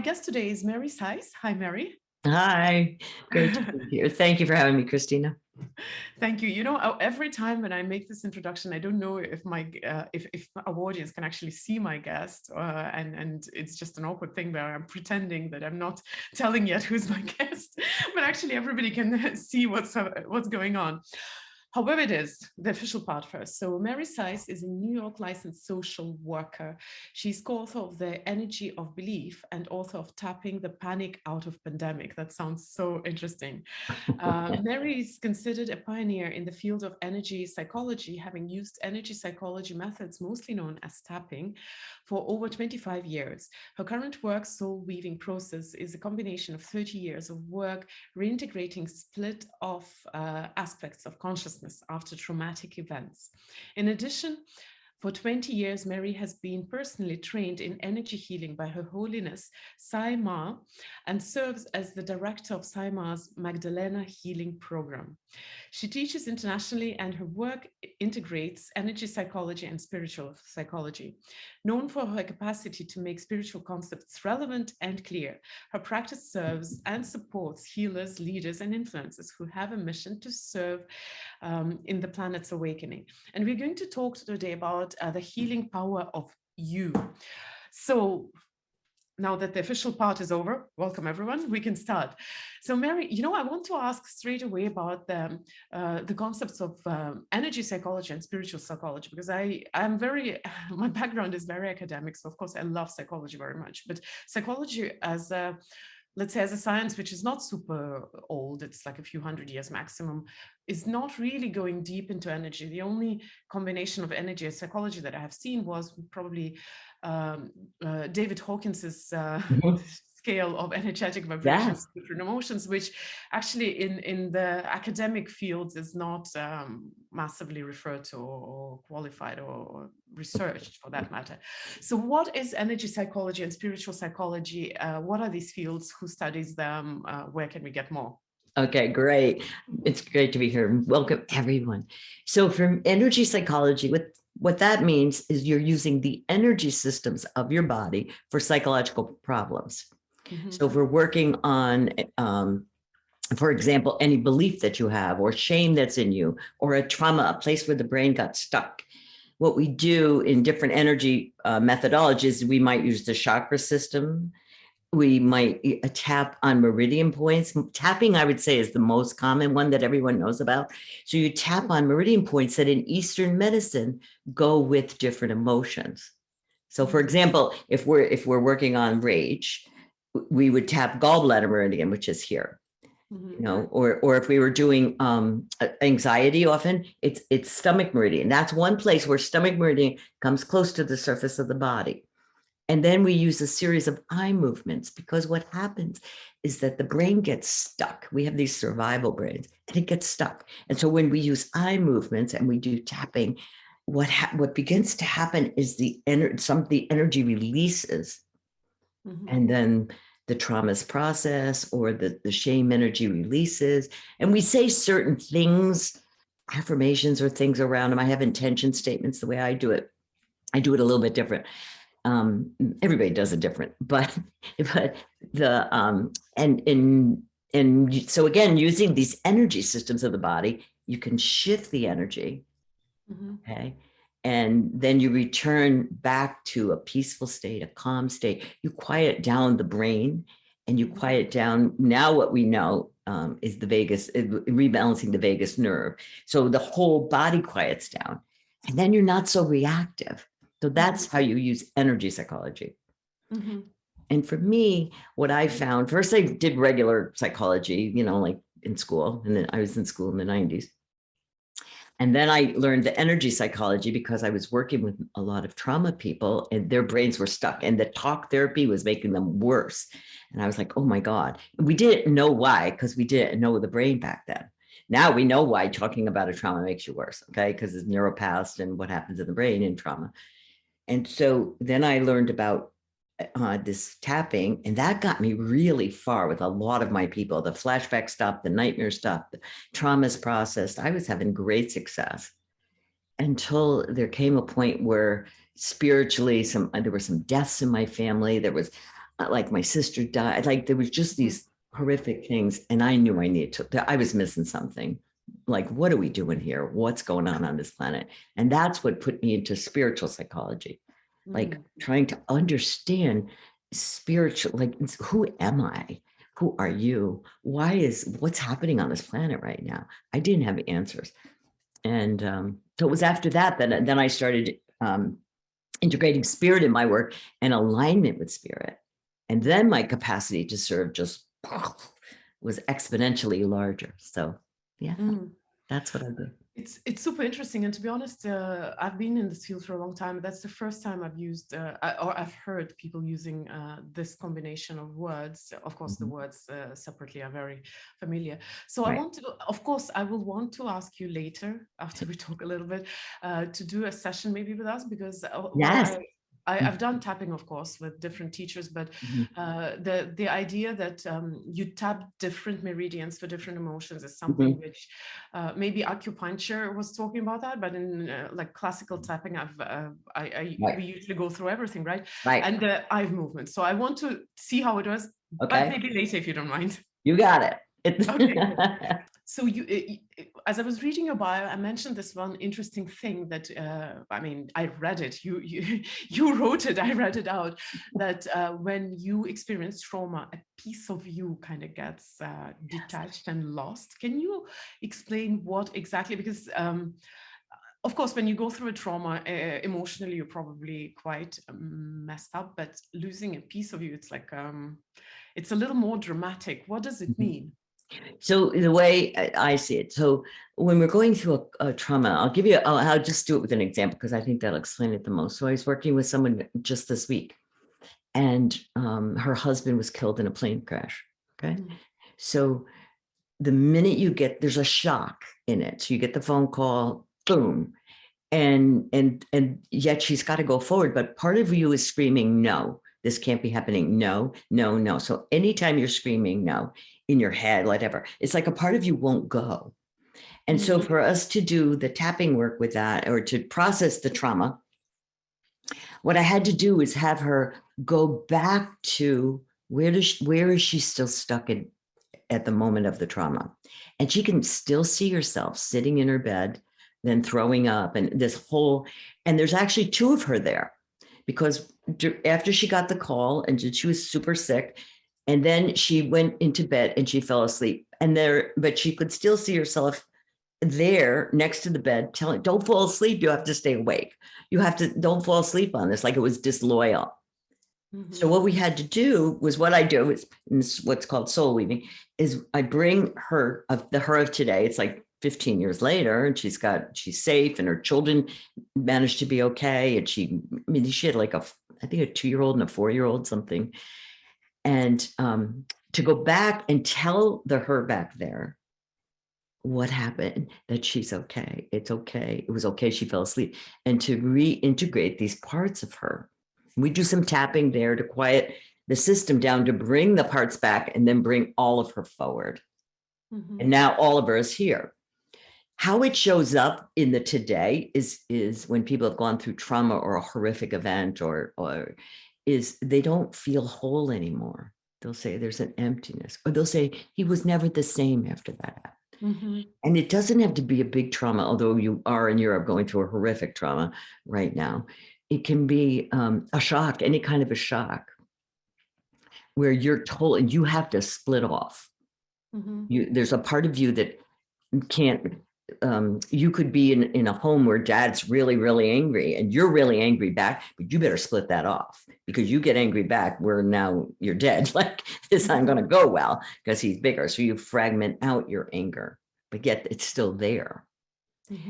guest today is Mary Sise. Hi, Mary. Hi, great to be here. Thank you for having me, Christina. Thank you. You know, every time when I make this introduction, I don't know if if our audience can actually see my guest, and it's just an awkward thing where I'm pretending that I'm not telling yet who's my guest, but actually everybody can see what's going on. However, it is the official part first. So Mary Sise is a New York licensed social worker. She's co-author of The Energy of Belief and author of Tapping the Panic Out of Pandemic. That sounds so interesting. Mary is considered a pioneer in the field of energy psychology, having used energy psychology methods, mostly known as tapping, for over 25 years. Her current work, Soul Weaving Process, is a combination of 30 years of work reintegrating split off aspects of consciousness after traumatic events. In addition, for 20 years, Mary has been personally trained in energy healing by Her Holiness Sai Maa and serves as the director of Sai Maa's Magdalena Healing Program. She teaches internationally and her work integrates energy psychology and spiritual psychology. Known for her capacity to make spiritual concepts relevant and clear, her practice serves and supports healers, leaders, and influencers who have a mission to serve in the planet's awakening. And we're going to talk today about the healing power of you. So now that the official part is over, welcome everyone, we can start. So Mary, you know, I want to ask straight away about the concepts of energy psychology and spiritual psychology, because my background is very academic. So of course I love psychology very much, but psychology as a, let's say, as a science, which is not super old, it's like a few hundred years maximum, is not really going deep into energy. The only combination of energy and psychology that I have seen was probably David Hawkins's scale of energetic vibrations, different emotions, which actually in the academic fields is not massively referred to or qualified or researched for that matter. So what is energy psychology and spiritual psychology? What are these fields? Who studies them? Where can we get more? Okay, great. It's great to be here. Welcome, everyone. So from energy psychology, what that means is you're using the energy systems of your body for psychological problems. So if we're working on, for example, any belief that you have or shame that's in you or a trauma, a place where the brain got stuck, what we do in different energy methodologies, we might use the chakra system. We might tap on meridian points. Tapping, I would say, is the most common one that everyone knows about. So you tap on meridian points that in Eastern medicine go with different emotions. So for example, if we're working on rage, we would tap gallbladder meridian, which is here. You know, or if we were doing anxiety, often it's stomach meridian. That's one place where stomach meridian comes close to the surface of the body. And then we use a series of eye movements, because what happens is that the brain gets stuck. We have these survival brains and it gets stuck. And so when we use eye movements and we do tapping, what begins to happen is some of the energy releases. And then the traumas process or the shame energy releases. And we say certain things, affirmations or things around them. I have intention statements. The way I do it a little bit different. Everybody does it different, but so again, using these energy systems of the body, you can shift the energy. Okay. And then you return back to a peaceful state, a calm state. You quiet down the brain and you quiet down. Now what we know is the vagus, rebalancing the vagus nerve. So the whole body quiets down and then you're not so reactive. So that's how you use energy psychology. And for me, what I found, first I did regular psychology, you know, like in school, and then I was in school in the 90s. And then I learned the energy psychology because I was working with a lot of trauma people and their brains were stuck and the talk therapy was making them worse. And I was like, oh my God. We didn't know why, because we didn't know the brain back then. Now we know why talking about a trauma makes you worse, okay? Because it's neuropaths and what happens in the brain in trauma. And so then I learned about this tapping, and that got me really far with a lot of my people. The flashback stuff, the nightmare stuff, the traumas processed. I was having great success until there came a point where spiritually there were some deaths in my family. There was like my sister died. Like there was just these horrific things. And I knew I needed to, I was missing something. Like, what are we doing here? What's going on this planet? And that's what put me into spiritual psychology, like trying to understand spiritual, like, who am I? Who are you? What's happening on this planet right now? I didn't have answers. And so it was after that, then I started integrating spirit in my work and alignment with spirit. And then my capacity to serve just was exponentially larger. So yeah, that's what I do. It's super interesting. And to be honest, I've been in this field for a long time. That's the first time I've used, or I've heard people using this combination of words. Of course, the words separately are very familiar. So I want to, of course, I will want to ask you later, after we talk a little bit, to do a session maybe with us, because Yes. I've done tapping, of course, with different teachers, but the idea that you tap different meridians for different emotions is something which maybe acupuncture was talking about that, but in like classical tapping, we usually go through everything, right? And the eye movement. So I want to see how it was, but maybe later if you don't mind. You got it. Okay. So as I was reading your bio, I mentioned this one interesting thing that, I mean, I read it, you wrote it, I read it out, that when you experience trauma, a piece of you kind of gets detached and lost. Can you explain what exactly, because of course, when you go through a trauma, emotionally, you're probably quite messed up, but losing a piece of you, it's like, it's a little more dramatic. What does it mean? So the way I see it, so when we're going through a trauma, I'll just do it with an example because I think that'll explain it the most. So I was working with someone just this week, and her husband was killed in a plane crash. Okay. So the minute there's a shock in it. So you get the phone call, boom. And yet she's got to go forward. But part of you is screaming, no, this can't be happening. No, no, no. So anytime you're screaming no in your head, whatever, it's like a part of you won't go. And so for us to do the tapping work with that, or to process the trauma, what I had to do is have her go back to where is she still stuck in at the moment of the trauma. And she can still see herself sitting in her bed, then throwing up, and and there's actually two of her there, because after she got the call and she was super sick, and then she went into bed and she fell asleep, but she could still see herself there next to the bed telling, don't fall asleep, you have to stay awake, don't fall asleep on this, like it was disloyal. So what we had to do was, what I do is what's called soul weaving, is I bring her of today. It's like 15 years later, and she's safe, and her children managed to be okay. And she had like I think a 2-year-old and a 4-year-old, something. And to go back and tell her back there what happened, that she's okay. It's okay. It was okay. She fell asleep. And to reintegrate these parts of her. We do some tapping there to quiet the system down, to bring the parts back, and then bring all of her forward. And now all of her is here. How it shows up in the today is when people have gone through trauma or a horrific event, or is they don't feel whole anymore. They'll say there's an emptiness, or they'll say he was never the same after that. And it doesn't have to be a big trauma, although you are in Europe going through a horrific trauma right now. It can be a shock, any kind of a shock, where you're told and you have to split off. There's a part of you that can't, you could be in a home where dad's really, really angry and you're really angry back, but you better split that off, because you get angry back where now you're dead. Like, this isn't going to go well because he's bigger. So you fragment out your anger, but yet it's still there.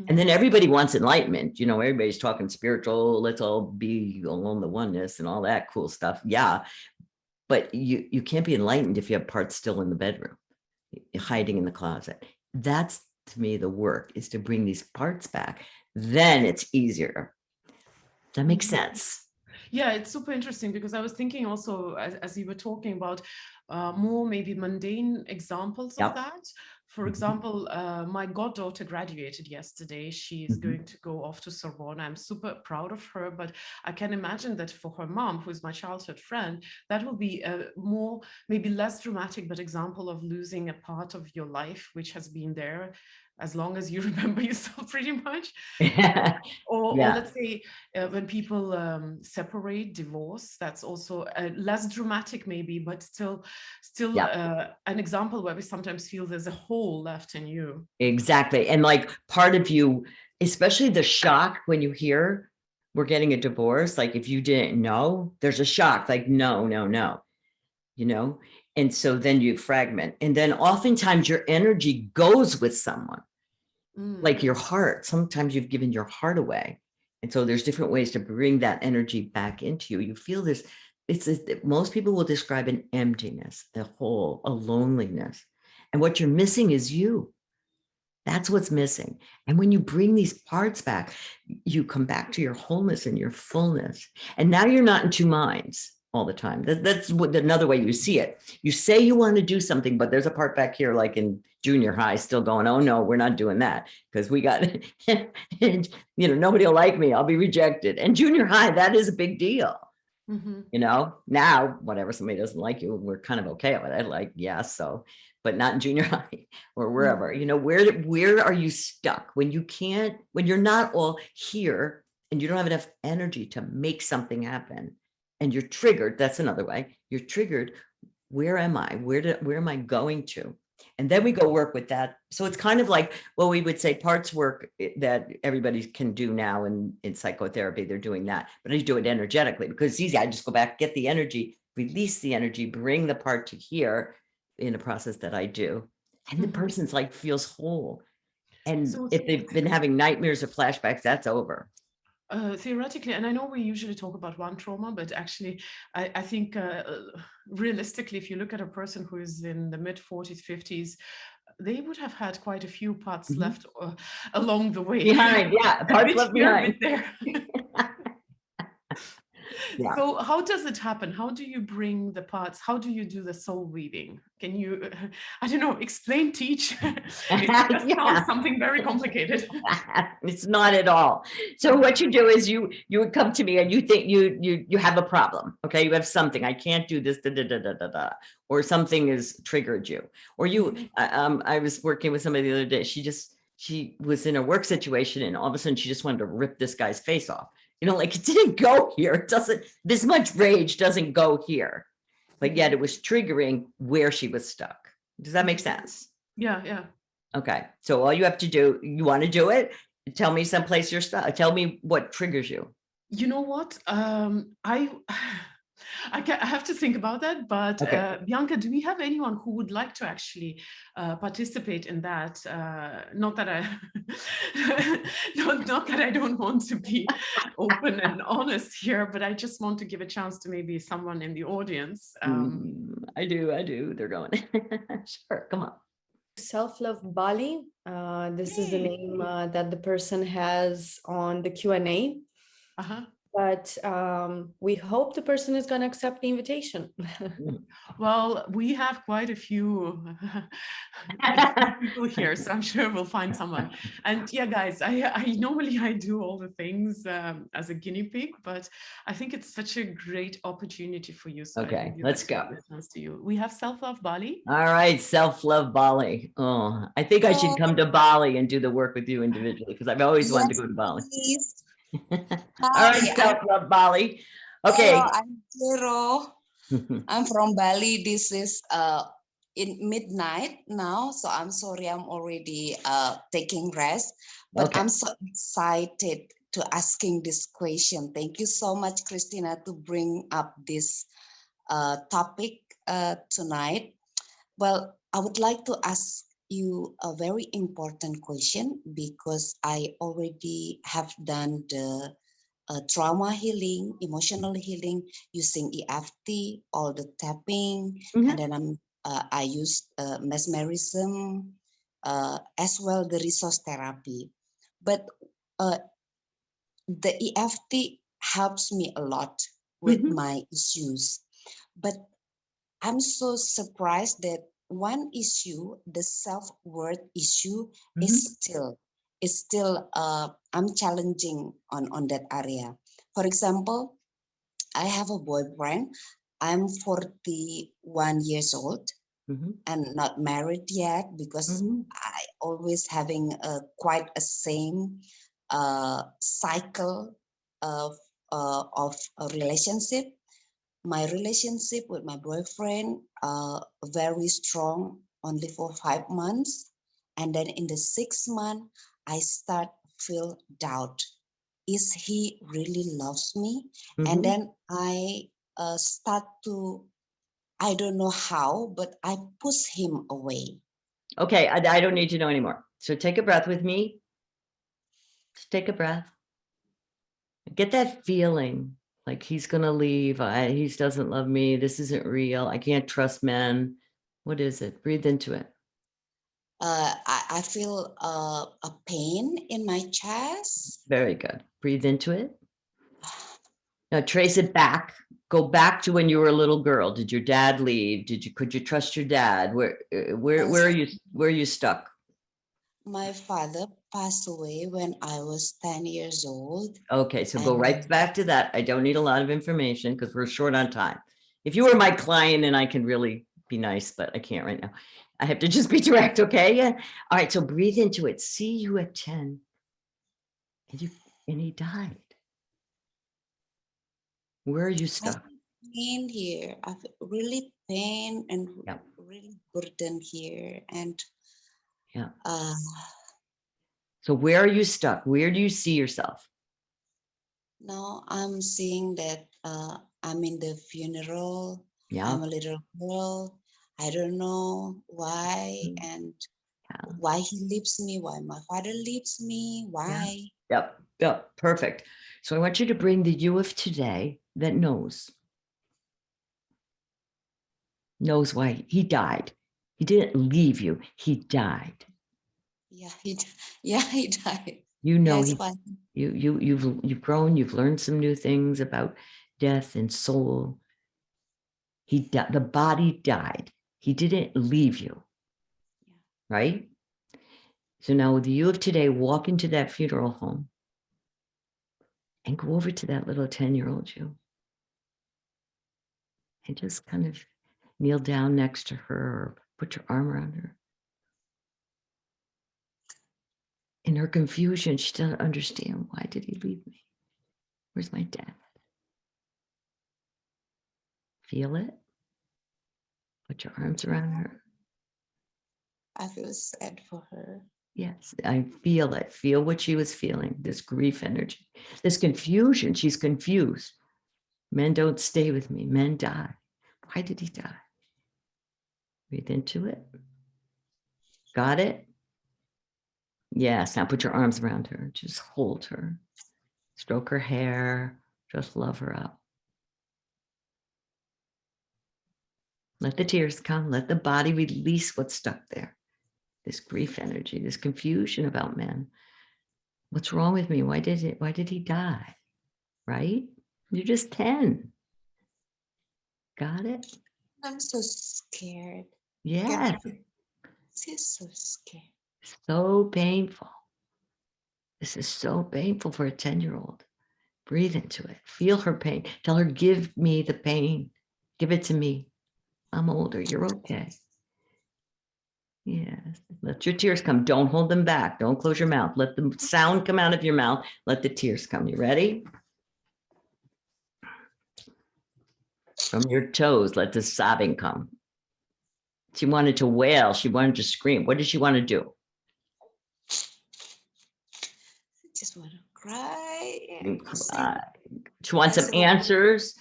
And then everybody wants enlightenment. Everybody's talking spiritual, let's all be alone, the oneness and all that cool stuff. Yeah. But you can't be enlightened if you have parts still in the bedroom, hiding in the closet. That's, to me, the work, is to bring these parts back. Then it's easier. Does that make sense? Yeah, it's super interesting, because I was thinking also, as you were talking about, more maybe mundane examples of that. For example, my goddaughter graduated yesterday. She is going to go off to Sorbonne. I'm super proud of her, but I can imagine that for her mom, who is my childhood friend, that will be a more, maybe less dramatic, but example of losing a part of your life, which has been there as long as you remember yourself, pretty much. Or Yeah. let's say when people separate, divorce, that's also less dramatic maybe, but still an example where we sometimes feel there's a hole left in you. Exactly. And like part of you, especially the shock when you hear we're getting a divorce, like if you didn't know, there's a shock, like, no, no, no, you know? And so then you fragment. And then oftentimes your energy goes with someone, like your heart. Sometimes you've given your heart away. And so there's different ways to bring that energy back into you. You feel this, most people will describe an emptiness, a hole, a loneliness. And what you're missing is you. That's what's missing. And when you bring these parts back, you come back to your wholeness and your fullness. And now you're not in two minds all the time. That's another way you see it. You say you want to do something, but there's a part back here, like in junior high, still going, oh no, we're not doing that because we got, nobody will like me. I'll be rejected. And junior high, that is a big deal. Now, whatever, somebody doesn't like you, we're kind of okay with it. Like, yeah, so, but not in junior high or wherever, where are you stuck when you're not all here and you don't have enough energy to make something happen and you're triggered? That's another way. You're triggered. Where am I? Where am I going to? And then we go work with that. So it's kind of like, well, we would say parts work that everybody can do now in psychotherapy. They're doing that, but I do it energetically because it's easy. I just go back, get the energy, release the energy, bring the part to here in a process that I do. And the person's like feels whole. And if they've been having nightmares or flashbacks, that's over. Theoretically, and I know we usually talk about one trauma, but actually, I think realistically, if you look at a person who is in the mid 40s, 50s, they would have had quite a few parts left along the way. Behind, yeah, parts left behind. There. Yeah. So how does it happen? How do you bring the parts? How do you do the soul weaving? Can you, I don't know, explain, teach? It sounds something very complicated. It's not at all. So what you do is you would come to me and you think you have a problem. Okay, you have something. I can't do this, or something has triggered you. Or I was working with somebody the other day. She was in a work situation and all of a sudden she just wanted to rip this guy's face off. Like it didn't go here. It doesn't, this much rage doesn't go here, but yet it was triggering where she was stuck. Does that make sense? Yeah, yeah. Okay. So all you have to do, you want to do it? Tell me someplace you're stuck. Tell me what triggers you. You know what? I have to think about that, but okay. Bianca, do we have anyone who would like to actually participate in that? Not that I, not that I don't want to be open and honest here, but I just want to give a chance to maybe someone in the audience. I do. They're going. Sure, come on. Self-love Bali. This is the name that the person has on the Q&A. But we hope the person is going to accept the invitation. Well, we have quite a few people here, so I'm sure we'll find someone. And yeah, guys, I normally do all the things as a guinea pig, but I think it's such a great opportunity for you. So okay, let's go. To you. We have Self-Love Bali. All right, Self-Love Bali. Oh, I think I should come to Bali and do the work with you individually because I've always wanted to go to Bali. Please. All right, Self-Love Bali. Okay. Hello, I'm Zero. I'm from Bali. This is in midnight now, so I'm sorry I'm already taking rest, but I'm so excited to asking this question. Thank you so much, Christina, to bring up this topic tonight. Well, I would like to ask you a very important question because I already have done the trauma healing, emotional healing using EFT, all the tapping, and then I used mesmerism, as well the resource therapy. But the EFT helps me a lot with my issues. But I'm so surprised that one issue, the self-worth issue, is still I'm challenging on that area. For example, I have a boyfriend. I'm 41 years old and not married yet, because I always having quite a same cycle of a relationship. My relationship with my boyfriend very strong, only for 5 months, and then in the 6th month I start feel doubt. Is he really loves me? And then I start to, I don't know how, but I push him away. Okay, I don't need to know anymore. So take a breath with me. Just take a breath. Get that feeling like he's going to leave. He doesn't love me. This isn't real. I can't trust men. What is it? Breathe into it. I feel a pain in my chest. Very good. Breathe into it. Now trace it back. Go back to when you were a little girl. Did your dad leave? Could you trust your dad? Where are you stuck? My father passed away when I was 10 years old. Okay, so go right back to that. I don't need a lot of information because we're short on time. If you were my client, and I can really be nice, but I can't right now. I have to just be direct, okay? Yeah. All right, so breathe into it. See you at 10. And he died. Where are you stuck? Pain here. I feel really pain and really burden here. And so where are you stuck? Where do you see yourself? Now I'm seeing that I'm in the funeral. I'm a little girl. I don't know why and why he leaves me, why my father leaves me, why. Yep, perfect. So I want you to bring the you of today that knows why he died. He didn't leave you. He died. Yeah, he died. You know, you've grown. You've learned some new things about death and soul. The body died. He didn't leave you, right? So now with the you of today, walk into that funeral home and go over to that little 10-year-old you and just kind of kneel down next to her or put your arm around her. In her confusion, she doesn't understand, why did he leave me? Where's my dad? Feel it. Put your arms around her. I feel sad for her. Yes, I feel it. Feel what she was feeling, this grief energy, this confusion. She's confused. Men don't stay with me. Men die. Why did he die? Breathe into it. Got it? Yes, now put your arms around her. Just hold her. Stroke her hair. Just love her up. Let the tears come. Let the body release what's stuck there. This grief energy, this confusion about men. What's wrong with me? Why did he die? Right? You're just 10. Got it? I'm so scared. Yes. She's so scared. So painful. This is so painful for a 10-year-old. Breathe into it. Feel her pain. Tell her, give me the pain. Give it to me. I'm older. You're okay. Yes. Let your tears come. Don't hold them back. Don't close your mouth. Let the sound come out of your mouth. Let the tears come. You ready? From your toes, let the sobbing come. She wanted to wail. She wanted to scream. What did she want to do? I just want to cry. And cry. She wants some answers.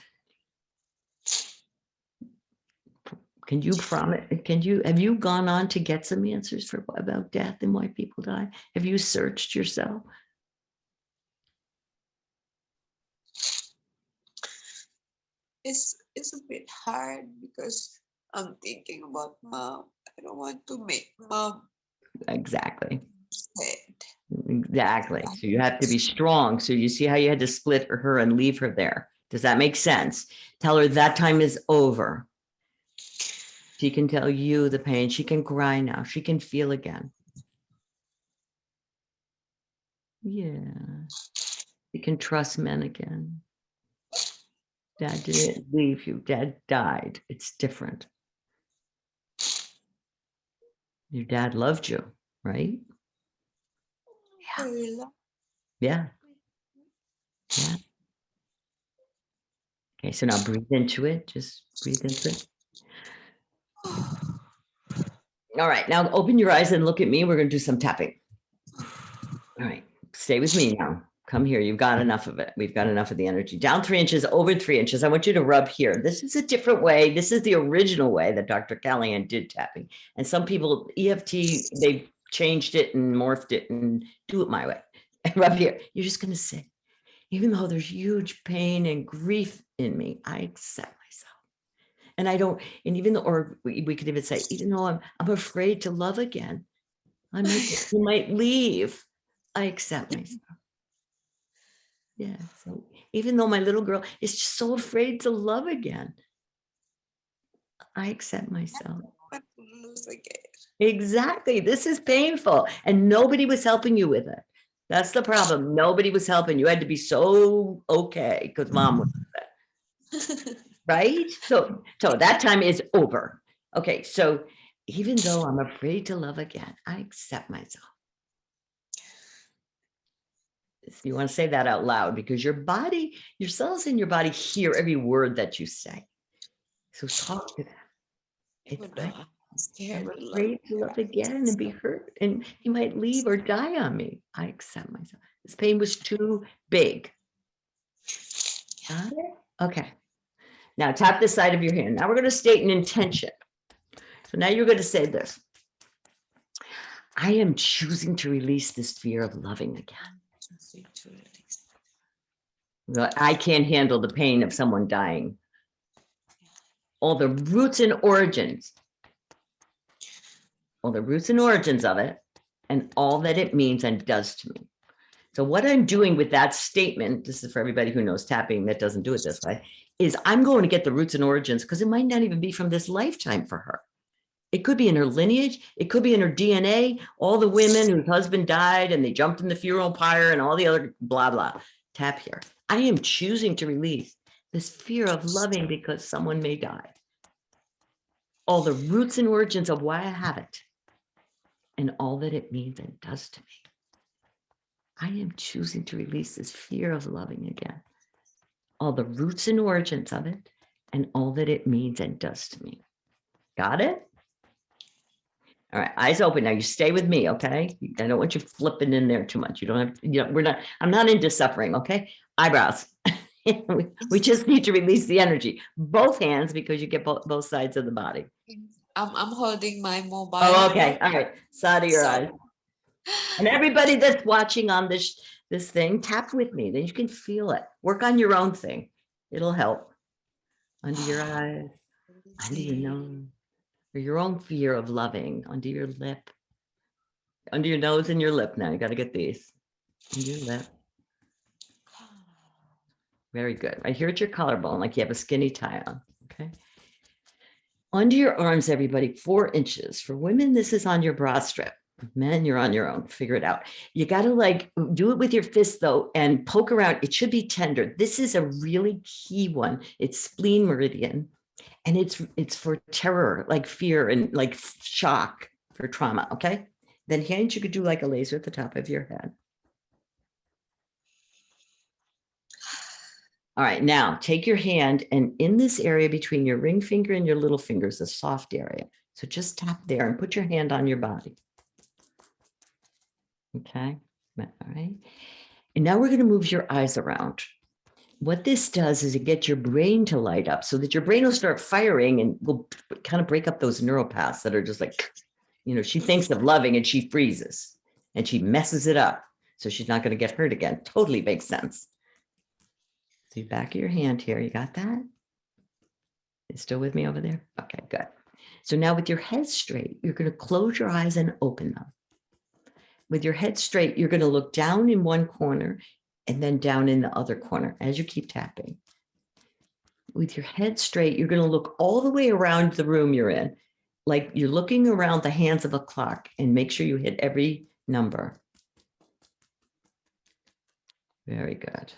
Have you gone on to get some answers about death and why people die? Have you searched yourself? It's a bit hard because I'm thinking about mom. I don't want to make mom Exactly. sad. Exactly. So you have to be strong. So you see how you had to split her and leave her there. Does that make sense? Tell her that time is over. She can tell you the pain. She can cry now. She can feel again. Yeah. She can trust men again. Dad didn't leave you. Dad died. It's different. Your dad loved you, right? Yeah. Yeah. Yeah. Okay, so now breathe into it. Just breathe into it. All right, now open your eyes and look at me. We're going to do some tapping. All right, stay with me now. Come here. You've got enough of it. We've got enough of the energy. Down 3 inches, over 3 inches. I want you to rub here. This is a different way. This is the original way that Dr. Callahan did tapping. And some people, EFT, they've changed it and morphed it and do it my way. And rub here. You're just going to say, even though there's huge pain and grief in me, I accept myself. And I don't, and even though, or we could even say, even though I'm afraid to love again, you might leave, I accept myself. Yeah, so even though my little girl is just so afraid to love again, I accept myself. Exactly, this is painful and nobody was helping you with it. That's the problem. Nobody was helping. You had to be so okay because mom was upset. Right? So that time is over. Okay, so even though I'm afraid to love again, I accept myself. You want to say that out loud because your body, your cells in your body hear every word that you say. So talk to them. I'm afraid to love again and be hurt and he might leave or die on me. I accept myself. This pain was too big. Got it? Okay. Now tap the side of your hand. Now we're going to state an intention. So now you're going to say this. I am choosing to release this fear of loving again. I can't handle the pain of someone dying. All the roots and origins. All the roots and origins of it and all that it means and does to me. So what I'm doing with that statement, this is for everybody who knows tapping that doesn't do it this way, is I'm going to get the roots and origins because it might not even be from this lifetime for her. It could be in her lineage. It could be in her DNA. All the women whose husband died and they jumped in the funeral pyre and all the other blah, blah. Tap here. I am choosing to release this fear of loving because someone may die. All the roots and origins of why I have it and all that it means and does to me. I am choosing to release this fear of loving again. All the roots and origins of it and all that it means and does to me. Got it? All right, eyes open. Now you stay with me, okay? I don't want you flipping in there too much. You don't have, you know, I'm not into suffering, okay? Eyebrows. we just need to release the energy. Both hands because you get both sides of the body. I'm holding my mobile. Oh, okay. All right. Side of your eyes. And everybody that's watching on this thing, tap with me. Then you can feel it. Work on your own thing. It'll help. Under your eyes, under your nose. Or your own fear of loving under your lip, under your nose and your lip. Now you got to get these under your lip. Very good. Right here at your collarbone, like you have a skinny tie on. Okay. Under your arms, everybody, 4 inches. For women, this is on your bra strip. Men, you're on your own. Figure it out. You got to like do it with your fist though and poke around. It should be tender. This is a really key one. It's spleen meridian. And it's for terror, like fear and like shock for trauma, okay? Then hands, you could do like a laser at the top of your head. All right, now take your hand and in this area between your ring finger and your little finger is a soft area. So just tap there and put your hand on your body. Okay, all right. And now we're gonna move your eyes around. What this does is it gets your brain to light up so that your brain will start firing and will kind of break up those neural paths that are just like, you know, she thinks of loving and she freezes and she messes it up. So she's not going to get hurt again. Totally makes sense. So you back of your hand here. You got that? It's still with me over there? Okay, good. So now with your head straight, you're going to close your eyes and open them. With your head straight, you're going to look down in one corner and then down in the other corner as you keep tapping. With your head straight, you're going to look all the way around the room you're in. like you're looking around the hands of a clock, and make sure you hit every number. Very good.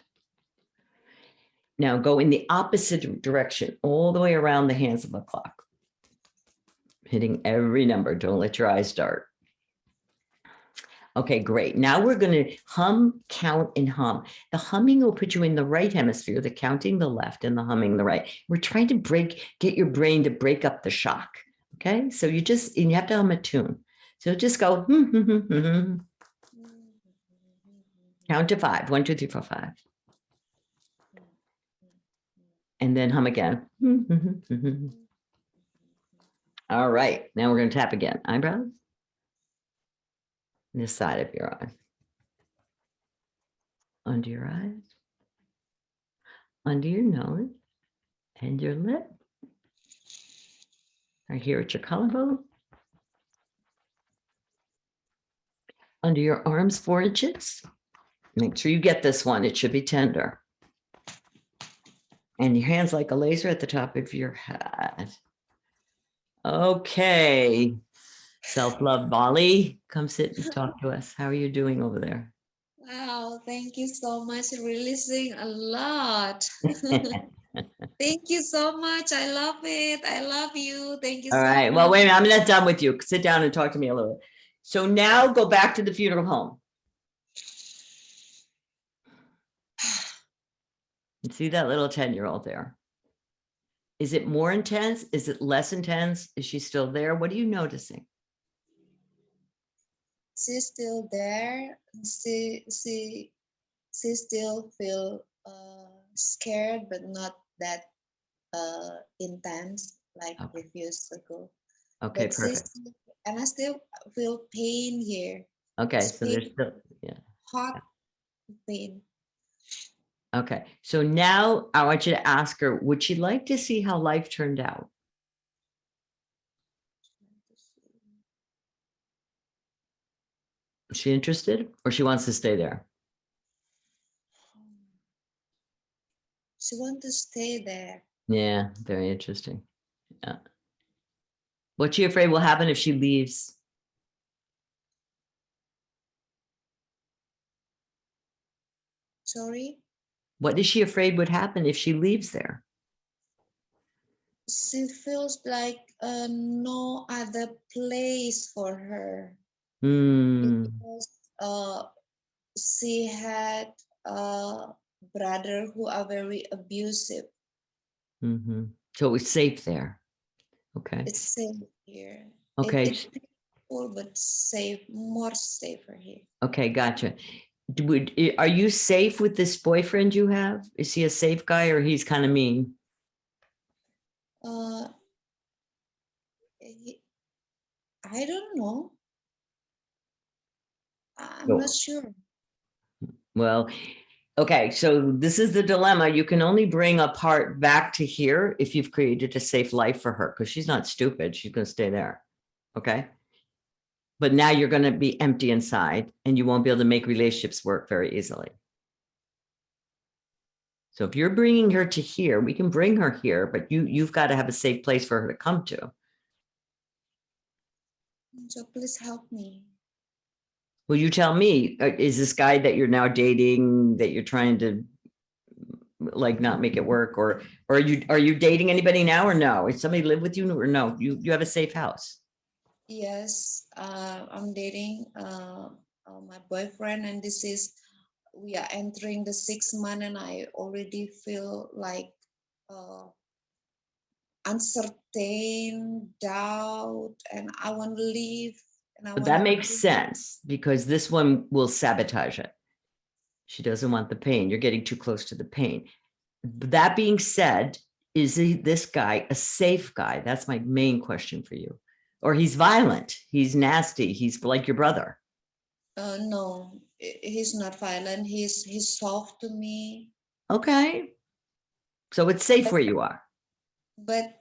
Now go in the opposite direction, all the way around the hands of a clock, hitting every number. Don't let your eyes dart. Okay, great. Now we're going to hum, count, and hum. The humming will put you in the right hemisphere, the counting the left and the humming the right. We're trying to get your brain to break up the shock. Okay, so you have to hum a tune. So just go, count to 5. 1, 2, 3, 4, 5. And then hum again. All right, now we're going to tap again. Eyebrows. This side of your eye. Under your eyes. Under your nose. And your lip. Right here at your collarbone. Under your arms, 4 inches. Make sure you get this one. It should be tender. And your hands like a laser at the top of your head. Okay. Self-love Bali, come sit and talk to us. How are you doing over there? Wow, thank you so much. Releasing a lot. Thank you so much. I love it. I love you. Thank you so much. All right. Well, wait a minute. I'm not done with you. Sit down and talk to me a little bit. So now go back to the funeral home. And see that little 10-year-old there? Is it more intense? Is it less intense? Is she still there? What are you noticing? She's still there. She still feel scared, but not that intense like previous ago. Okay, but perfect. And I still feel pain here. Okay, so there's still, yeah. Hot pain. Okay, so now I want you to ask her, would she like to see how life turned out? Is she interested, or she wants to stay there? She wants to stay there. Yeah, very interesting. Yeah. What's she afraid will happen if she leaves? Sorry? What is she afraid would happen if she leaves there? She feels like no other place for her. Because she had a brother who are very abusive. So it was safe there. Okay. It's safe here. Okay. It's peaceful, but safe, more safer here. Okay, gotcha. Are you safe with this boyfriend you have? Is he a safe guy, or he's kind of mean? I don't know. I'm not sure. Well, okay, so this is the dilemma. You can only bring a part back to here if you've created a safe life for her, because she's not stupid. She's going to stay there. Okay. But now you're going to be empty inside, and you won't be able to make relationships work very easily. So if you're bringing her to here, we can bring her here, but you've got to have a safe place for her to come to. So please help me. Will you tell me, is this guy that you're now dating, that you're trying to like not make it work, or are you dating anybody now, or no? Is somebody live with you, or no? You have a safe house? Yes, I'm dating my boyfriend, and we are entering the 6th month, and I already feel like uncertain, doubt, and I want to leave. But that makes sense, because this one will sabotage it. She doesn't want the pain. You're getting too close to the pain. That being said, is this guy a safe guy? That's my main question for you. Or he's violent, he's nasty, he's like your brother. No, he's not violent. He's soft to me. Okay. So it's safe where you are. But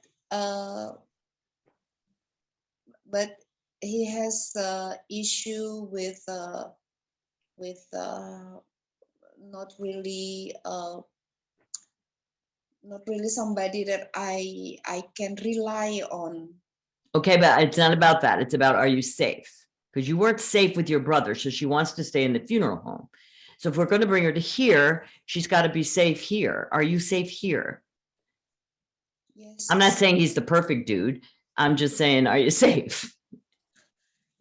he has issue with not really somebody that I can rely on. Okay, but it's not about that. It's about, are you safe? Because you weren't safe with your brother, so she wants to stay in the funeral home. So if we're going to bring her to here, she's got to be safe here. Are you safe here? Yes. I'm not saying he's the perfect dude. I'm just saying, are you safe?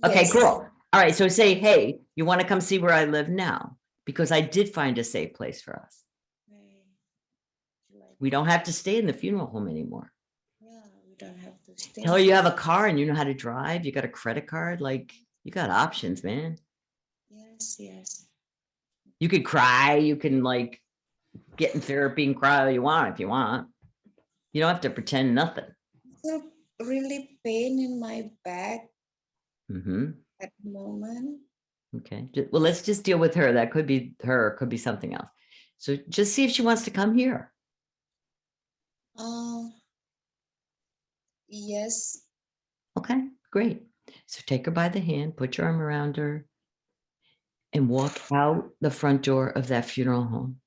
Okay, Yes. cool. All right, so say, hey, you want to come see where I live now? Because I did find a safe place for us. We don't have to stay in the funeral home anymore. Yeah, we don't have to stay. Tell her you have a car and you know how to drive. You got a credit card. Like, you got options, man. Yes, yes. You could cry. You can like get in therapy and cry all you want if you want. You don't have to pretend nothing. Still really pain in my back Mm-hmm. at the moment. Okay. Well, let's just deal with her. That could be her, could be something else. So just see if she wants to come here. Yes. Okay, great. So take her by the hand, put your arm around her, and walk out the front door of that funeral home.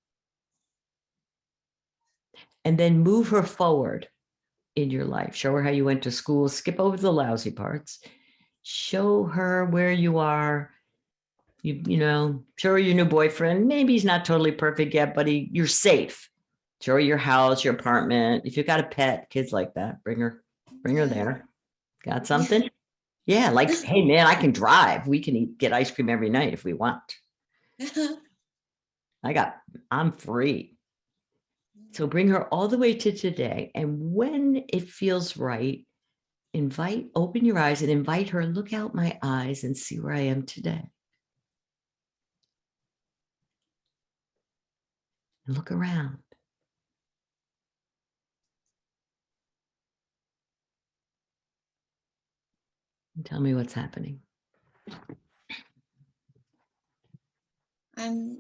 And then move her forward in your life. Show her how you went to school. Skip over the lousy parts. Show her where you are. You know, show her your new boyfriend. Maybe he's not totally perfect yet, but you're safe. Show her your house, your apartment. If you've got a pet, kids like that, bring her there. Got something? Yeah, like, hey man, I can drive. We can get ice cream every night if we want. I'm free. So bring her all the way to today. And when it feels right, open your eyes and invite her, look out my eyes and see where I am today. And look around. And tell me what's happening. I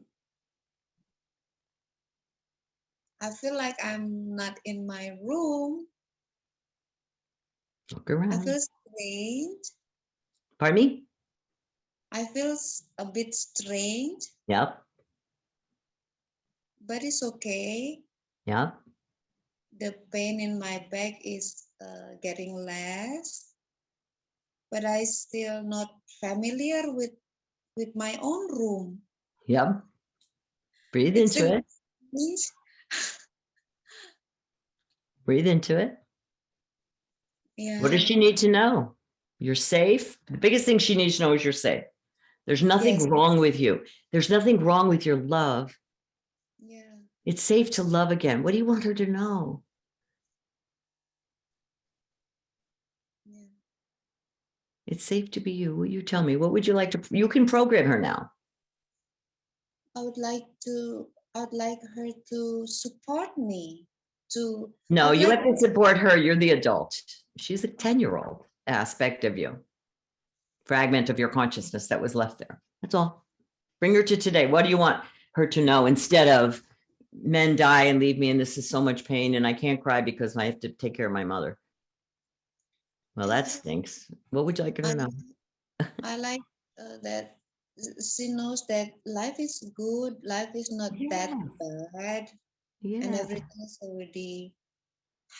feel like I'm not in my room. Look around. I feel strange. Pardon me? I feel a bit strange. Yep. But it's okay. Yep. The pain in my back is getting less. But I still not familiar with my own room. Yep. Breathe into it. Breathe into it. Yeah. What does she need to know? You're safe. The biggest thing she needs to know is you're safe. There's nothing wrong with you. There's nothing wrong with your love. Yeah. It's safe to love again. What do you want her to know? Yeah. It's safe to be you. Will you tell me? What would you like to? You can program her now. I would like her to support me. No, you have to support her. You're the adult. She's a 10-year-old aspect of you. Fragment of your consciousness that was left there. That's all. Bring her to today. What do you want her to know instead of men die and leave me and this is so much pain and I can't cry because I have to take care of my mother? Well, that stinks. What would you like her to know? I like that she knows that life is good. Life is not that bad. Yeah. And everything is already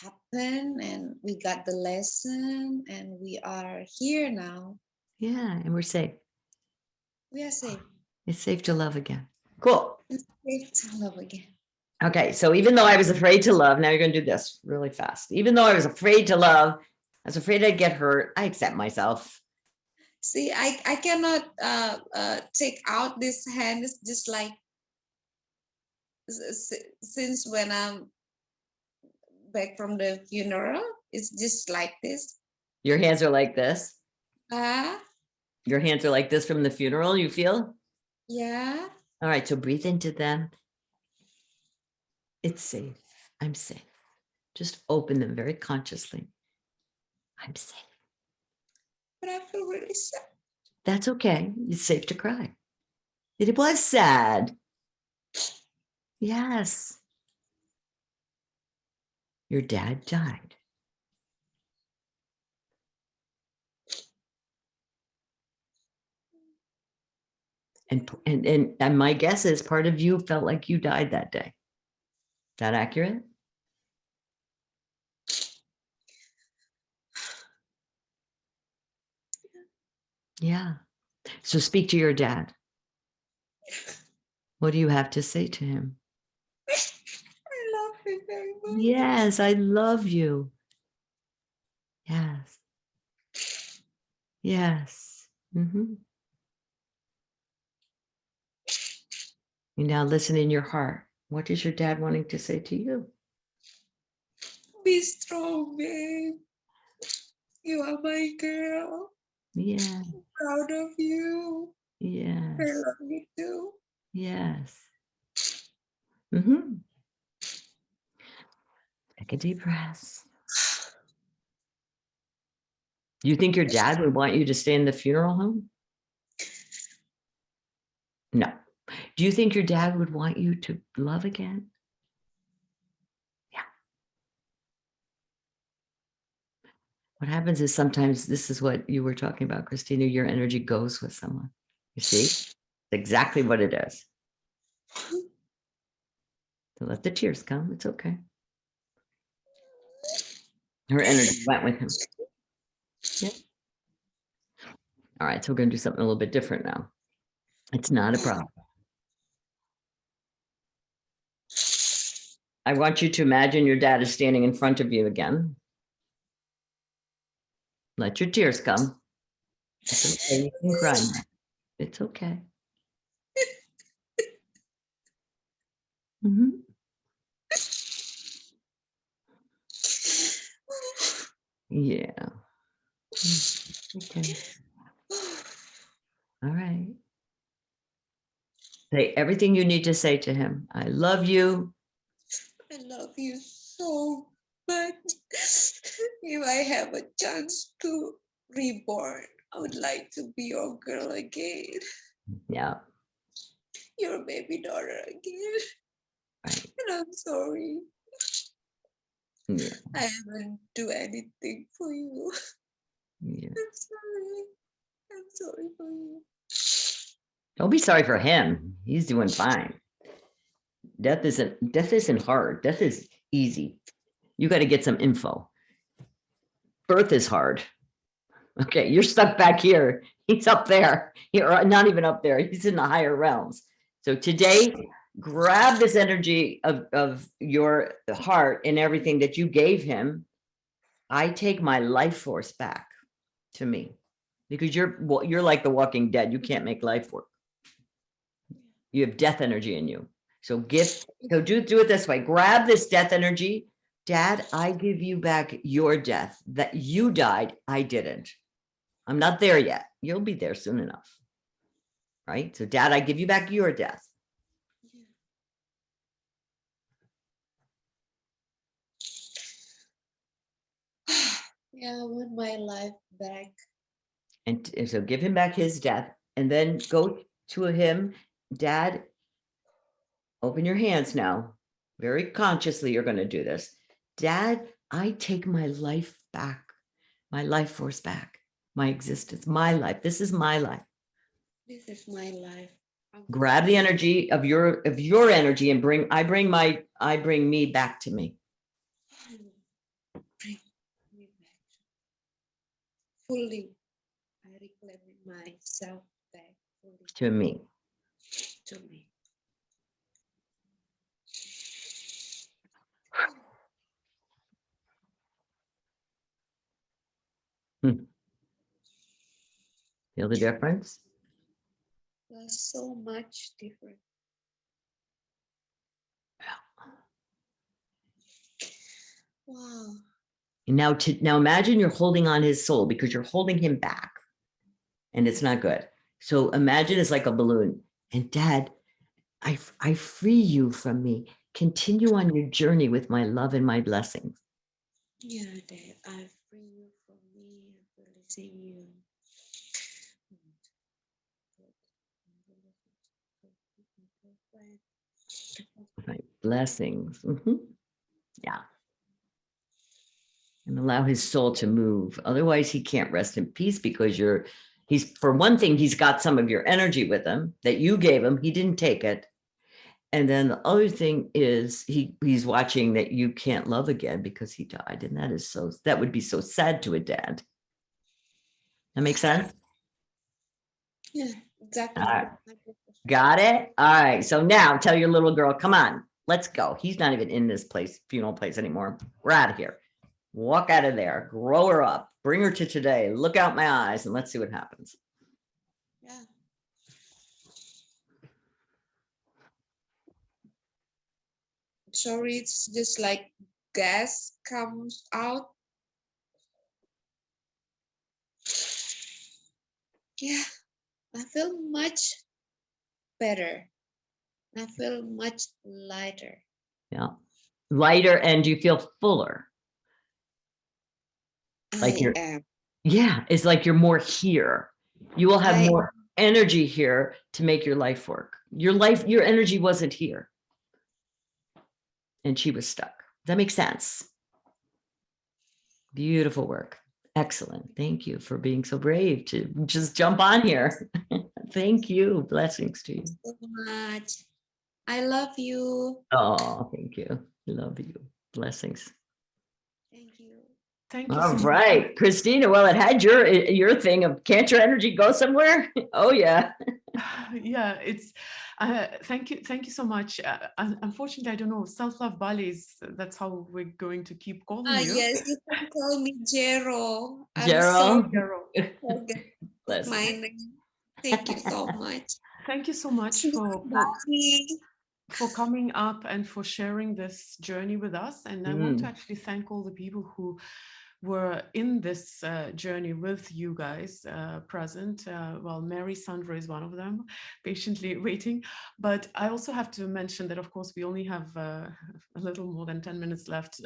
happened and we got the lesson and we are here now. Yeah, and we're safe. We are safe. It's safe to love again. Cool. It's safe to love again. Okay, so even though I was afraid to love, now you're going to do this really fast. Even though I was afraid to love, I was afraid I'd get hurt, I accept myself. See, I cannot take out this hand. It's just like, since when I'm back from the funeral, it's just like this. Your hands are like this? Uh-huh. Your hands are like this from the funeral, you feel? Yeah. All right, so breathe into them. It's safe. I'm safe. Just open them very consciously. I'm safe. But I feel really sad. That's okay. It's safe to cry. It was sad. Yes. Your dad died. And my guess is part of you felt like you died that day. Is that accurate? Yeah. So speak to your dad. What do you have to say to him? I love him very much. Yes, I love you. Yes. Yes. Mm-hmm. You now listen in your heart. What is your dad wanting to say to you? Be strong, babe. You are my girl. Yeah. I'm proud of you. I Yes. love you too. Yes. Mm-hmm. Take a deep breath. Do you think your dad would want you to stay in the funeral home? No. Do you think your dad would want you to love again? Yeah. What happens is sometimes this is what you were talking about, Christina, your energy goes with someone. You see? It's exactly what it is. So let the tears come. It's okay. Her energy went with him. Yeah. All right. So we're going to do something a little bit different now. It's not a problem. I want you to imagine your dad is standing in front of you again. Let your tears come. It's okay. You can cry now. It's okay. Mm-hmm. Yeah. Okay. All right. Say everything you need to say to him. I love you. I love you so much. If I have a chance to reborn, I would like to be your girl again. Yeah. Your baby daughter again. Right. And I'm sorry. Yeah. I haven't do anything for you. Yeah. I'm sorry. I'm sorry for you. Don't be sorry for him. He's doing fine. Death isn't hard. Death is easy. You got to get some info. Birth is hard. Okay, you're stuck back here. He's up there. You're not even up there. He's in the higher realms. So today, grab this energy of your heart and everything that you gave him. I take my life force back to me, because you're like the Walking Dead. You can't make life work. You have death energy in you. So do it this way. Grab this death energy. Dad, I give you back your death. That you died, I didn't. I'm not there yet. You'll be there soon enough. Right? So Dad, I give you back your death. Yeah, I want my life back. And so give him back his death, and then go to him. Dad, open your hands now. Very consciously, you're going to do this. Dad, I take my life back, my life force back, my existence, my life. This is my life. This is my life. Grab the energy of your energy and bring me back to me. Bring me back. Fully. I reclaim myself back fully. To me. To me. Feel the difference? There's so much different. Wow. Now imagine you're holding on his soul, because you're holding him back, and it's not good. So imagine it's like a balloon. And Dad, I free you from me. Continue on your journey with my love and my blessings. Yeah, Dad, I free you from me and releasing you. My blessings. Mm-hmm. Yeah. And allow his soul to move. Otherwise, he can't rest in peace, because for one thing, he's got some of your energy with him that you gave him. He didn't take it. And then the other thing is he's watching that you can't love again because he died. And that would be so sad to a dad. That makes sense? Yeah, exactly. All right. Got it? All right. So now tell your little girl, come on, let's go. He's not even in this place, funeral place anymore. We're out of here. Walk out of there, grow her up, bring her to today, look out my eyes, and let's see what happens. Yeah. Sorry, it's just like gas comes out. Yeah, I feel much better. I feel much lighter. Yeah. Lighter, and you feel fuller. Like I am. Yeah, it's like you're more here. You will have more energy here to make your life work. Your energy wasn't here. And she was stuck. Does that make sense? Beautiful work. Excellent. Thank you for being so brave to just jump on here. Thank you. Blessings to you. So much. I love you. Oh, thank you. Love you. Blessings. Thank you. Thank you. All right, Christina. Well, it had your thing of can't your energy go somewhere? Oh yeah. Yeah, it's thank you so much. Unfortunately, I don't know, self-love Bali is, that's how we're going to keep calling you. Yes, you can call me Jero. Jero. Forget my name. Thank you so much. Thank you so much for coming up and for sharing this journey with us. And I want to actually thank all the people who were in this journey with you guys present. Well, Mary Sandra is one of them, patiently waiting. But I also have to mention that, of course, we only have a little more than 10 minutes left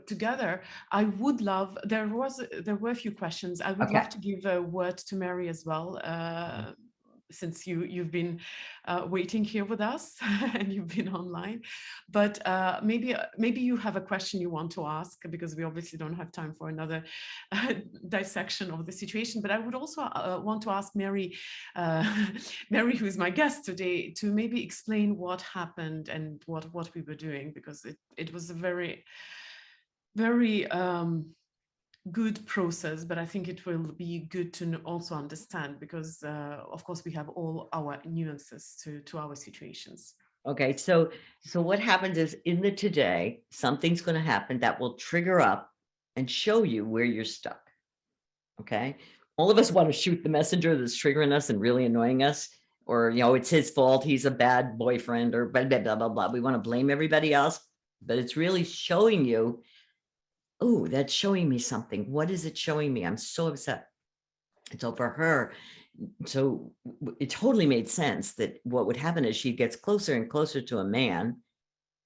together. I would love, there were a few questions. I would love to give a word to Mary as well, since you've been waiting here with us and you've been online, but maybe you have a question you want to ask, because we obviously don't have time for another dissection of the situation. But I would also want to ask Mary, Mary, who is my guest today, to maybe explain what happened and what we were doing, because it was a very good process, but I think it will be good to also understand, because of course we have all our nuances to our situations. Okay, so what happens is, in the today, something's going to happen that will trigger up and show you where you're stuck. Okay, all of us want to shoot the messenger that's triggering us and really annoying us, or it's his fault, he's a bad boyfriend, or blah blah blah blah blah. We want to blame everybody else, but it's really showing you, oh, that's showing me something. What is it showing me? I'm so upset. And so for her, so it totally made sense that what would happen is she gets closer and closer to a man,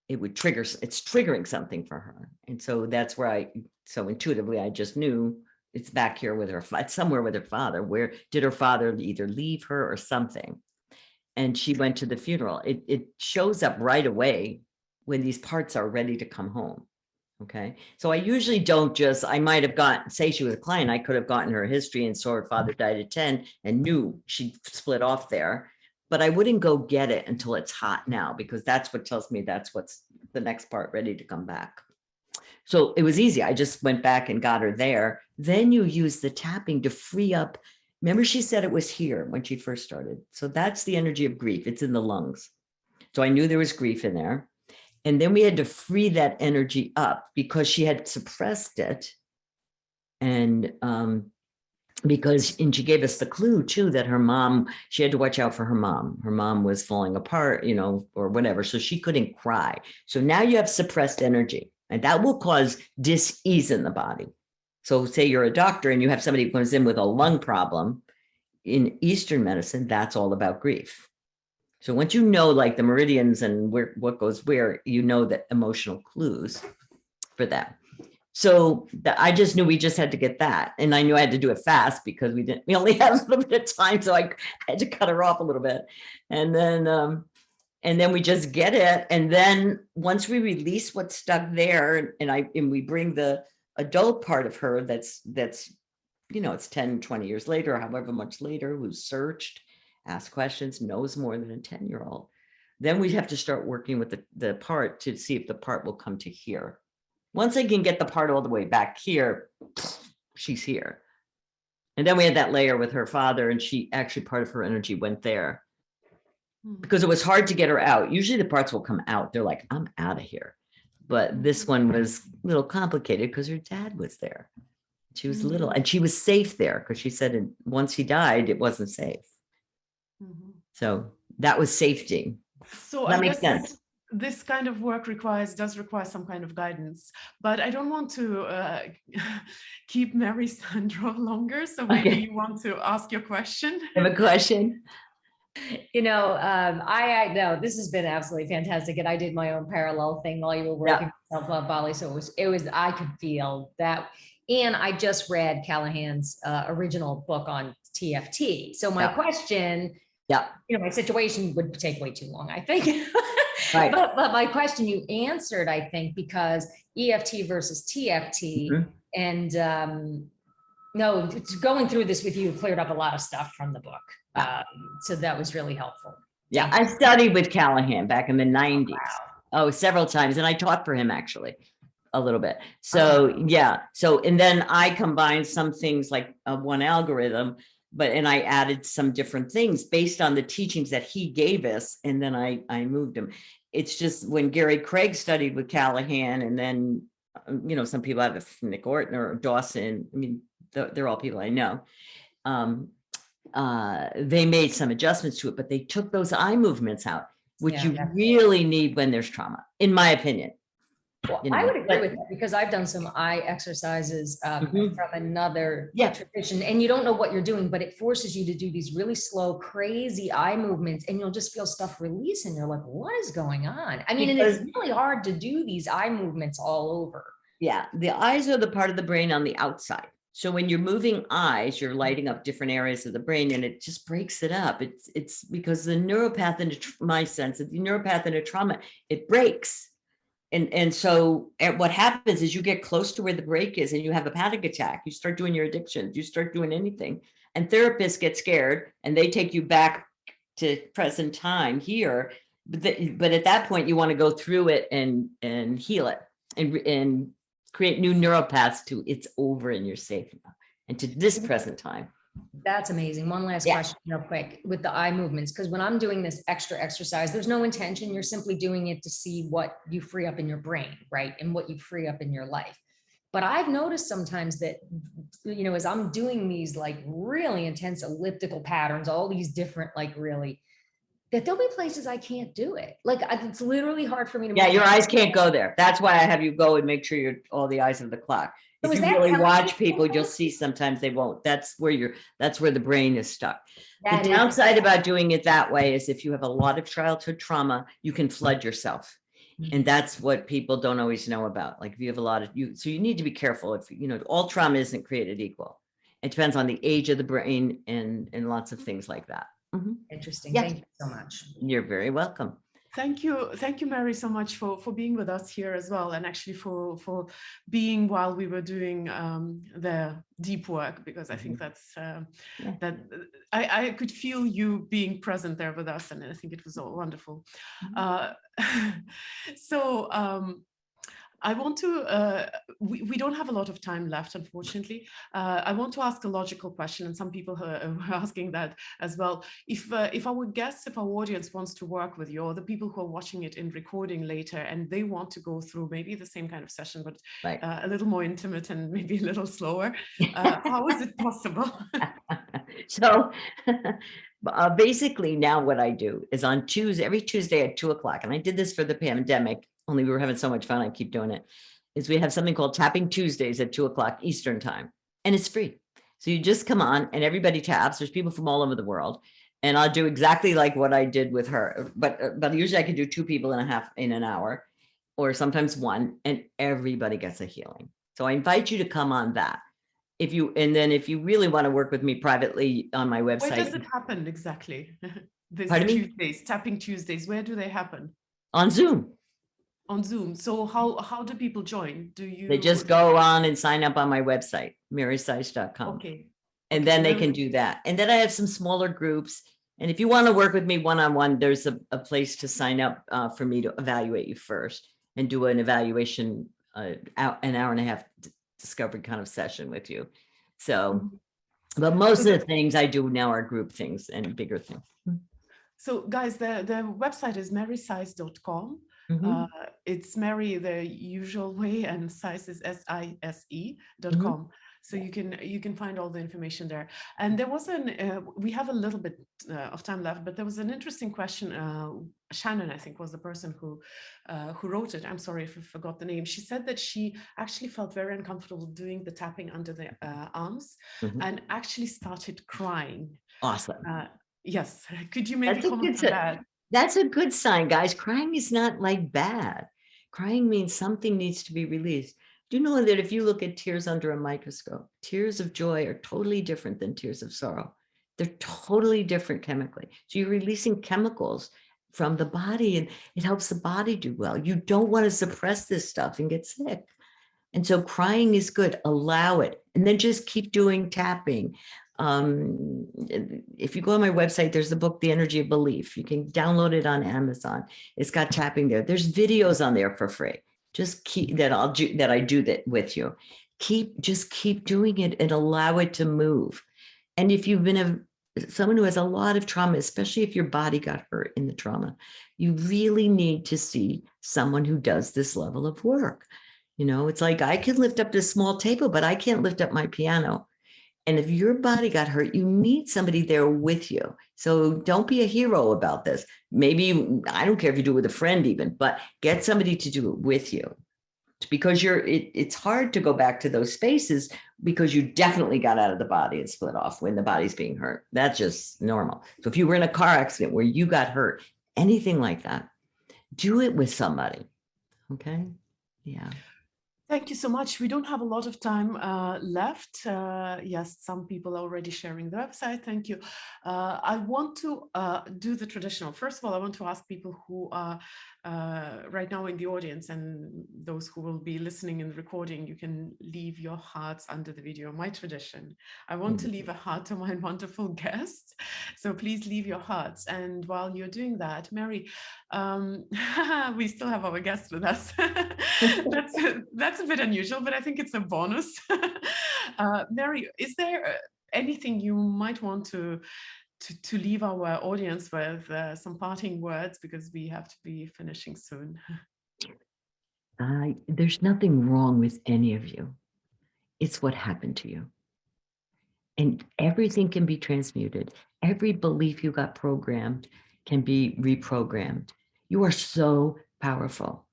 it would trigger, it's triggering something for her. And so that's where so intuitively, I just knew it's back here with her, somewhere with her father. Where did her father either leave her or something? And she went to the funeral. It shows up right away when these parts are ready to come home. Okay, so I usually don't I might have say she was a client, I could have gotten her history and saw her father died at 10 and knew she'd split off there, but I wouldn't go get it until it's hot now, because that's what tells me that's what's the next part ready to come back. So it was easy. I just went back and got her there. Then you use the tapping to free up. Remember, she said it was here when she first started. So that's the energy of grief. It's in the lungs. So I knew there was grief in there. And then we had to free that energy up because she had suppressed it. And she gave us the clue too, that her mom, she had to watch out for her mom. Her mom was falling apart, or whatever. So she couldn't cry. So now you have suppressed energy, and that will cause dis-ease in the body. So say you're a doctor and you have somebody who comes in with a lung problem. In Eastern medicine, that's all about grief. So once you know, like the meridians and what goes where, the emotional clues for that. So I just knew we just had to get that. And I knew I had to do it fast because we only had a little bit of time. So I had to cut her off a little bit. And then we just get it. And then once we release what's stuck there, and we bring the adult part of her that's it's 10, 20 years later, or however much later, who's searched, asked questions, knows more than a 10-year-old. Then we have to start working with the part to see if the part will come to here. Once I can get the part all the way back here, she's here. And then we had that layer with her father, and she actually, part of her energy went there because it was hard to get her out. Usually the parts will come out. They're like, I'm out of here. But this one was a little complicated because her dad was there. She was little, and she was safe there because she said once he died, it wasn't safe. So that was safety. So that I makes guess sense. This kind of work does require some kind of guidance, but I don't want to keep Mary Sandra longer. So maybe you want to ask your question. I have a question. You know, I know this has been absolutely fantastic, and I did my own parallel thing while you were working with self-love, Bali. So it was I could feel that, and I just read Callahan's original book on TFT. So my question, you know, my situation would take way too long, I think. Right. But my question you answered, I think, because EFT versus TFT, and no, going through this with you cleared up a lot of stuff from the book. So that was really helpful. Yeah, I studied with Callahan back in the 90s. Oh, several times. And I taught for him actually a little bit. So So, and then I combined some things like one algorithm, and I added some different things based on the teachings that he gave us. And then I moved him. It's just when Gary Craig studied with Callahan, and then, you know, some people have Nick Orton or Dawson. I mean, they're all people I know. They made some adjustments to it, but they took those eye movements out, which you really need when there's trauma, in my opinion. Well, you know, I would agree with that because I've done some eye exercises from another tradition, and you don't know what you're doing, but it forces you to do these really slow, crazy eye movements, and you'll just feel stuff release, and you're like, what is going on? I mean, and it's really hard to do these eye movements all over. Yeah, the eyes are the part of the brain on the outside. So when you're moving eyes, you're lighting up different areas of the brain, and it just breaks it up. It's because the neuropath in my sense of the neuropath in a trauma, it breaks. And so what happens is you get close to where the break is and you have a panic attack. You start doing your addictions, you start doing anything. And therapists get scared and they take you back to present time here. But at that point, you want to go through it and heal it and create new neuropaths to it's over and you're safe now. And to this present time. That's amazing. One last question real quick with the eye movements, because when I'm doing this extra exercise, there's no intention. You're simply doing it to see what you free up in your brain, right? And what you free up in your life. But I've noticed sometimes that, you know, as I'm doing these like really intense elliptical patterns, all these different, like really, that there'll be places I can't do it. Like it's literally hard for me to. Yeah, your eyes can't go there. That's why I have you go and make sure you're all the eyes of the clock. If you really watch people, you'll see sometimes they won't. That's where the brain is stuck. The downside about doing it that way is if you have a lot of childhood trauma, you can flood yourself. And that's what people don't always know about. Like if you have a lot of so you need to be careful. If you know, all trauma isn't created equal. It depends on the age of the brain and lots of things like that. Interesting. Thank you so much. You're very welcome. Thank you, Mary, so much for being with us here as well, and actually for being while we were doing the deep work, because I think that's that I could feel you being present there with us, and I think it was all wonderful. So I want to, we don't have a lot of time left, unfortunately. I want to ask a logical question, and some people are asking that as well. If our guests, if our audience wants to work with you, or the people who are watching it in recording later, and they want to go through maybe the same kind of session, but a little more intimate and maybe a little slower, how is it possible? So basically now what I do is on every Tuesday at 2:00, and I did this for the pandemic, only we were having so much fun, I keep doing it, is we have something called Tapping Tuesdays at 2:00 Eastern time, and it's free. So you just come on and everybody taps. There's people from all over the world, and I'll do exactly like what I did with her, but usually I can do 2 people in an hour, or sometimes 1, and everybody gets a healing. So I invite you to come on that. If you really want to work with me privately on my website. Where does it happen exactly? This Tuesdays, Tapping Tuesdays, where do they happen? On Zoom. On Zoom. So how do people join? They just go on and sign up on my website, marysise.com. Okay. And then they can do that. And then I have some smaller groups. And if you want to work with me one-on-one, there's a place to sign up for me to evaluate you first and do an evaluation, an hour and a half discovery kind of session with you. So But most of the things I do now are group things and bigger things. So guys, the website is marysise.com. It's Mary the usual way, and Sise is SISE.com. So you can find all the information there. And there was we have a little bit of time left, but there was an interesting question. Shannon, I think, was the person who wrote it. I'm sorry if I forgot the name. She said that she actually felt very uncomfortable doing the tapping under the arms and actually started crying. Awesome. Yes. Could you maybe comment on that? That's a good sign, guys. Crying is not like bad. Crying means something needs to be released. Do you know that if you look at tears under a microscope, tears of joy are totally different than tears of sorrow. They're totally different chemically. So you're releasing chemicals from the body, and it helps the body do well. You don't want to suppress this stuff and get sick. And so crying is good. Allow it. And then just keep doing tapping. If you go on my website, there's the book, The Energy of Belief. You can download it on Amazon. It's got tapping there. There's videos on there for free. Just keep that I do that with you. Just keep doing it and allow it to move. And if you've been someone who has a lot of trauma, especially if your body got hurt in the trauma, you really need to see someone who does this level of work. You know, it's like I can lift up this small table, but I can't lift up my piano. And if your body got hurt, you need somebody there with you. So don't be a hero about this. Maybe, I don't care if you do it with a friend even, but get somebody to do it with you. Because it's hard to go back to those spaces because you definitely got out of the body and split off when the body's being hurt. That's just normal. So if you were in a car accident where you got hurt, anything like that, do it with somebody. Okay? Yeah. Thank you so much. We don't have a lot of time left. Yes, some people are already sharing the website. Thank you. I want to do the traditional. First of all, I want to ask people who are right now in the audience and those who will be listening in the recording, you can leave your hearts under the video. My tradition. I want to leave a heart to my wonderful guests. So please leave your hearts. And while you're doing that, Mary, we still have our guest with us. That's a bit unusual, but I think it's a bonus. Mary, is there anything you might want to leave our audience with, some parting words, because we have to be finishing soon? There's nothing wrong with any of you. It's what happened to you. And everything can be transmuted. Every belief you got programmed can be reprogrammed. You are so powerful.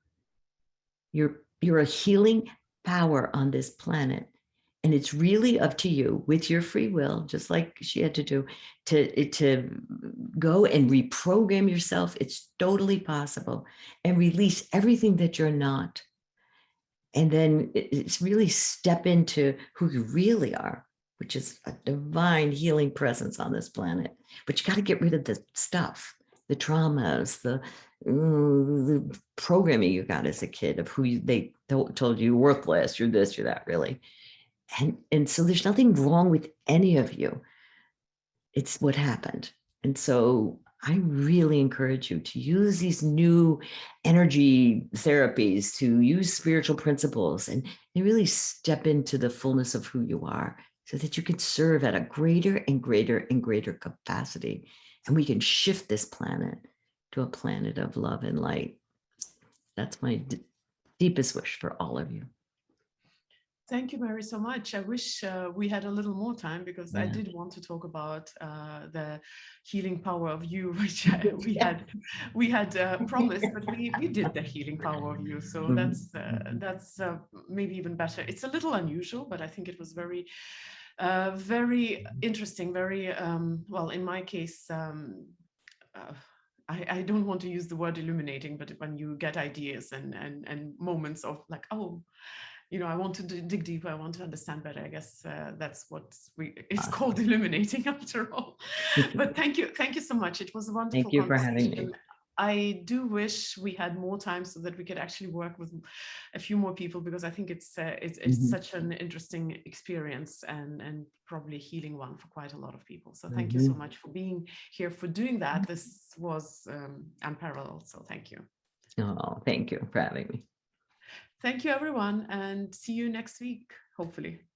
You're a healing power on this planet. And it's really up to you with your free will, just like she had to do, to go and reprogram yourself. It's totally possible, and release everything that you're not. And then it's really step into who you really are, which is a divine healing presence on this planet. But you got to get rid of the stuff, the traumas, the programming you got as a kid of who they told you worthless, you're this, you're that, really. And so there's nothing wrong with any of you. It's what happened. And so I really encourage you to use these new energy therapies, to use spiritual principles, and really step into the fullness of who you are, so that you can serve at a greater and greater and greater capacity. And we can shift this planet to a planet of love and light. That's my deepest wish for all of you. Thank you, Mary, so much. I wish we had a little more time, because I did want to talk about the healing power of you, which we had promised, but we did the healing power of you. So that's maybe even better. It's a little unusual, but I think it was very, very interesting. Very well, in my case. I don't want to use the word illuminating, but when you get ideas and moments of like, oh, you know, I want to dig deeper, I want to understand better. I guess that's what it's called, illuminating, after all. But thank you so much. It was a wonderful Thank you for having me. I do wish we had more time so that we could actually work with a few more people, because I think it's such an interesting experience and probably a healing one for quite a lot of people. So thank you so much for being here, for doing that. This was unparalleled. So thank you. Oh, thank you for having me. Thank you, everyone, and see you next week, hopefully.